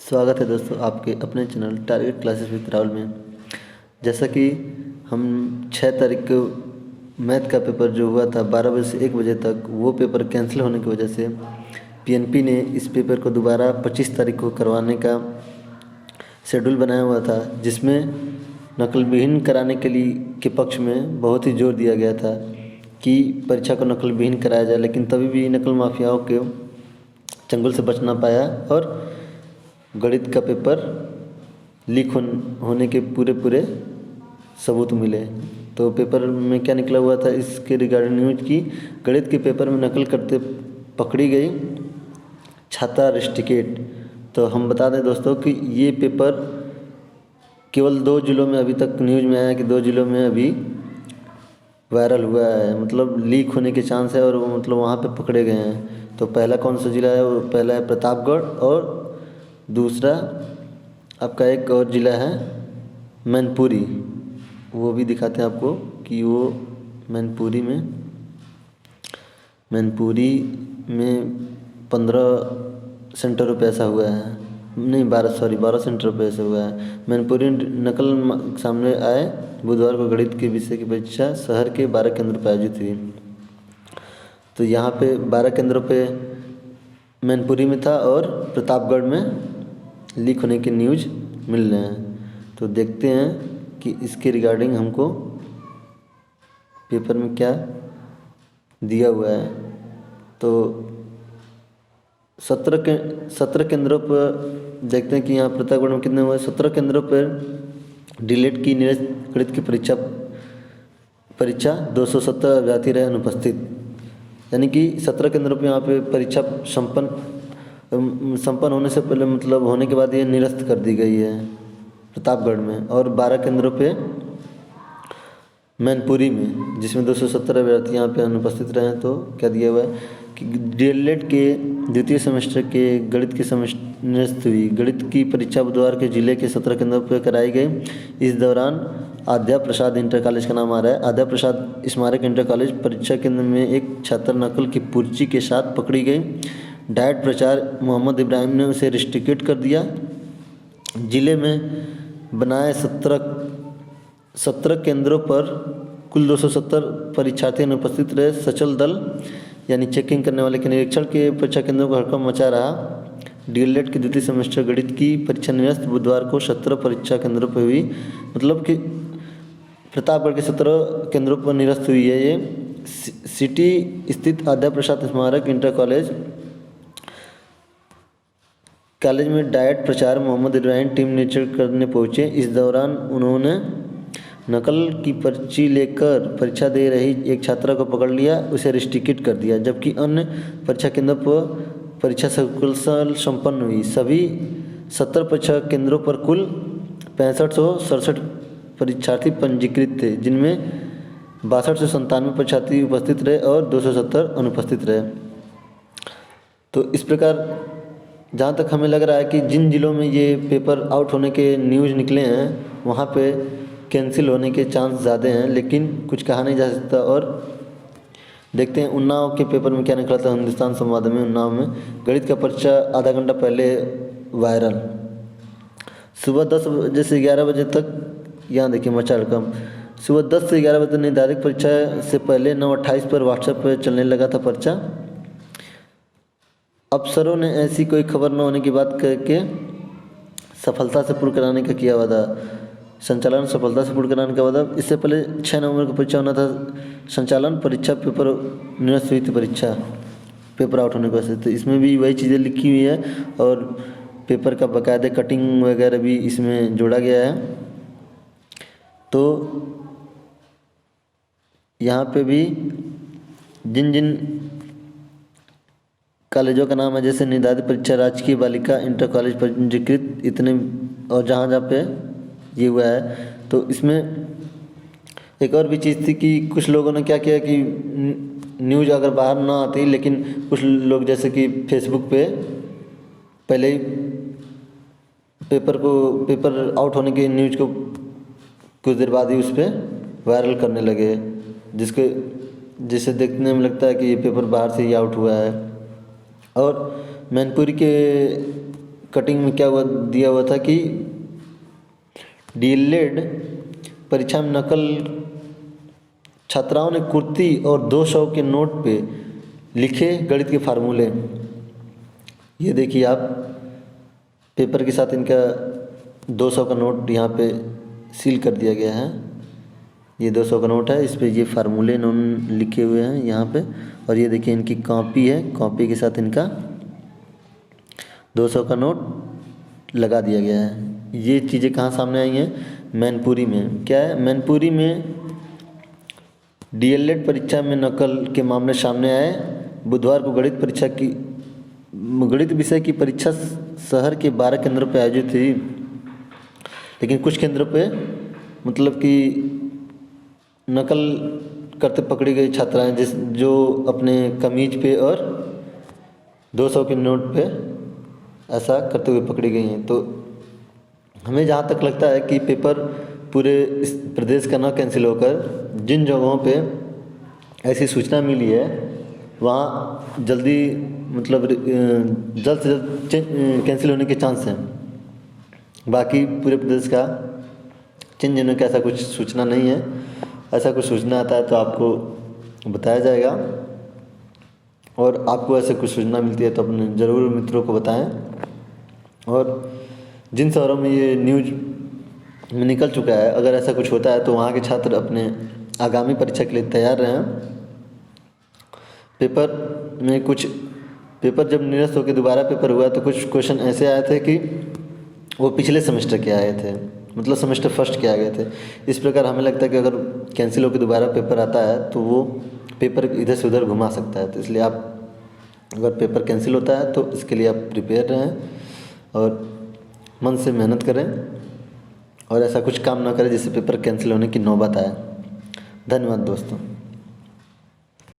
स्वागत है दोस्तों आपके अपने channel target classes with Rahul में। जैसा कि हम 6 तारीख को मैथ का पेपर जो हुआ था 12 बजे से 1 बजे तक, वो पेपर कैंसिल होने की वजह से पीएनपी ने इस पेपर को दोबारा 25 तारीख को करवाने का शेड्यूल बनाया हुआ था, जिसमें नकल विहीन कराने के पक्ष में बहुत ही जोर दिया गया था कि परीक्षा को नकल विहीन कराया जाए। लेकिन तभी भी नकल माफियाओं के चंगुल से बच ना पाया और गणित का पेपर लीक होने के पूरे सबूत मिले। तो पेपर में क्या निकला हुआ था इसके रिगार्डिंग न्यूज की, गणित के पेपर में नकल करते पकड़ी गई छात्रा रिस्टिकेट। तो हम बता दें दोस्तों कि ये पेपर केवल 2 जिलों में अभी तक न्यूज में आया है कि 2 जिलों में अभी वायरल हुआ है, मतलब लीक होने के चांस है और वो मतलब वहाँ पे पकड़े गए हैं। तो पहला कौन सा ज़िला है? वो पहला है प्रतापगढ़ और दूसरा आपका एक और ज़िला है मैनपुरी। वो भी दिखाते हैं आपको कि वो मैनपुरी में 15 सेंटरों पे ऐसा हुआ है, नहीं 12 सेंटरों पे ऐसा हुआ है। मैनपुरी नकल सामने आए बुधवार को गणित के विषय की परीक्षा शहर के 12 केंद्रों पर आयोजित हुई। तो यहाँ पे 12 केंद्रों पे मैनपुरी में था और प्रतापगढ़ में लीक होने के न्यूज मिल रहे हैं। तो देखते हैं कि इसके रिगार्डिंग हमको पेपर में क्या दिया हुआ है। तो 17 केंद्रों पर देखते हैं कि यहाँ प्रतापगढ़ में कितने हुए। 17 केंद्रों पर डीलेट की निरस्त गणित की परीक्षा 270 अभ्यर्थी रहे अनुपस्थित, यानी कि 17 केंद्रों पर यहाँ पे परीक्षा संपन्न होने से पहले, मतलब होने के बाद ये निरस्त कर दी गई है प्रतापगढ़ में। और 12 केंद्रों पे मैनपुरी में, जिसमें 270 अभ्यर्थी यहाँ पे अनुपस्थित रहे हैं। तो क्या दिया हुआ है कि डीएलएड के द्वितीय सेमेस्टर के गणित की निरस्त हुई। गणित की परीक्षा बुधवार के जिले के 17 केंद्रों पर कराई गई। इस दौरान आद्या प्रसाद इंटर कॉलेज का नाम आ रहा है, आद्या प्रसाद स्मारक इंटर कॉलेज परीक्षा केंद्र में एक छात्र नकल की पर्ची के साथ पकड़ी गई। डाइट प्रचार मोहम्मद इब्राहिम ने उसे रिस्ट्रिकेट कर दिया। जिले में बनाए 17 केंद्रों पर कुल 270 परीक्षार्थी अनुपस्थित रहे। सचल दल यानी चेकिंग करने वाले के निरीक्षण के परीक्षा केंद्रों को हड़कंप मचा रहा। डीएलएड की द्वितीय सेमेस्टर गणित की परीक्षा निरस्त बुधवार को 17 परीक्षा केंद्रों पर हुई, मतलब कि प्रतापगढ़ के 17 केंद्रों पर निरस्त हुई है। ये सिटी स्थित आद्या प्रसाद स्मारक इंटर कॉलेज में डाइट प्रचार मोहम्मद इब्राहिम टीम निरीक्षण करने पहुंचे। इस दौरान उन्होंने नकल की पर्ची लेकर परीक्षा दे रही एक छात्रा को पकड़ लिया, उसे रिस्ट्रिकेट कर दिया, जबकि अन्य परीक्षा केंद्रों पर परीक्षा सकुशल संपन्न हुई। सभी 17 परीक्षा केंद्रों पर कुल 6567 परीक्षार्थी पंजीकृत थे, जिनमें 62 से 97 परीक्षार्थी उपस्थित रहे और 270 अनुपस्थित रहे। तो इस प्रकार जहाँ तक हमें लग रहा है कि जिन जिलों में ये पेपर आउट होने के न्यूज़ निकले हैं वहाँ पे कैंसिल होने के चांस ज़्यादा हैं, लेकिन कुछ कहा नहीं जा सकता। और देखते हैं उन्नाव के पेपर में क्या निकला था। हिंदुस्तान संवाद में उन्नाव में गणित का पर्चा आधा घंटा पहले वायरल। सुबह 10 बजे से 11 बजे तक, यहाँ देखिए मचा रकम, सुबह 10 से 11 बजे निर्धारित परीक्षा से पहले 9:28 पर व्हाट्सएप पर चलने लगा था पर्चा। अफसरों ने ऐसी कोई खबर न होने की बात करके सफलता से पूर्ण कराने का किया वादा। संचालन सफलता से पूर्ण कराने का वादा। इससे पहले 6 नवंबर को परीक्षा होना था। संचालन परीक्षा पेपर निरस्त हुई थी, परीक्षा पेपर आउट होने की वजह से। तो इसमें भी वही चीज़ें लिखी हुई है और पेपर का बाकायदे कटिंग वगैरह भी इसमें जोड़ा गया है। तो यहाँ पे भी जिन कॉलेजों का नाम है, जैसे निर्धारित परीक्षा राजकीय बालिका इंटर कॉलेज पंजीकृत इतने, और जहाँ पे ये हुआ है। तो इसमें एक और भी चीज़ थी कि कुछ लोगों ने क्या किया कि न्यूज़ अगर बाहर ना आती, लेकिन कुछ लोग जैसे कि फेसबुक पे पहले ही पेपर आउट होने के न्यूज़ को कुछ देर बाद ही उस पर वायरल करने लगे, जिसे देखने में लगता है कि ये पेपर बाहर से ही आउट हुआ है। और मैनपुरी के कटिंग में क्या हुआ दिया हुआ था कि डीएलएड परीक्षा में नकल छात्राओं ने कुर्ती और 200 के नोट पे लिखे गणित के फार्मूले। ये देखिए आप, पेपर के साथ इनका 200 का नोट यहाँ पे सील कर दिया गया है। ये 200 का नोट है, इस पे ये फार्मूले इन्होंने लिखे हुए हैं यहाँ पे। और ये देखिए इनकी कॉपी है, कॉपी के साथ इनका 200 का नोट लगा दिया गया है। ये चीज़ें कहाँ सामने आई हैं? मैनपुरी में। क्या है? मैनपुरी में डीएलएड परीक्षा में नकल के मामले सामने आए। बुधवार को गणित विषय की परीक्षा शहर के 12 केंद्रों पर आयोजित थी, लेकिन कुछ केंद्रों पे मतलब कि नकल करते पकड़ी गई छात्राएं जो अपने कमीज पे और 200 के नोट पे ऐसा करते हुए पकड़ी गई हैं। तो हमें जहाँ तक लगता है कि पेपर पूरे इस प्रदेश का ना कैंसिल होकर जिन जगहों पे ऐसी सूचना मिली है वहाँ जल्दी मतलब जल्द से जल्द कैंसिल होने के चांस हैं। बाकी पूरे प्रदेश का जिन जिनों का ऐसा कुछ सूचना नहीं है, ऐसा कुछ सूचना आता है तो आपको बताया जाएगा। और आपको ऐसे कुछ सूचना मिलती है तो अपने ज़रूर मित्रों को बताएं। और जिन शहरों में ये न्यूज़ में निकल चुका है, अगर ऐसा कुछ होता है तो वहाँ के छात्र अपने आगामी परीक्षा के लिए तैयार रहें। पेपर जब निरस्त होकर दोबारा पेपर हुआ तो कुछ क्वेश्चन ऐसे आए थे कि वो पिछले सेमेस्टर के आए थे, मतलब सेमेस्टर फर्स्ट के आ गए थे। इस प्रकार हमें लगता है कि अगर कैंसिल होकर दोबारा पेपर आता है तो वो पेपर इधर से उधर घुमा सकता है। तो इसलिए आप अगर पेपर कैंसिल होता है तो इसके लिए आप प्रिपेयर रहें और मन से मेहनत करें और ऐसा कुछ काम ना करें जिससे पेपर कैंसिल होने की नौबत आए। धन्यवाद दोस्तों।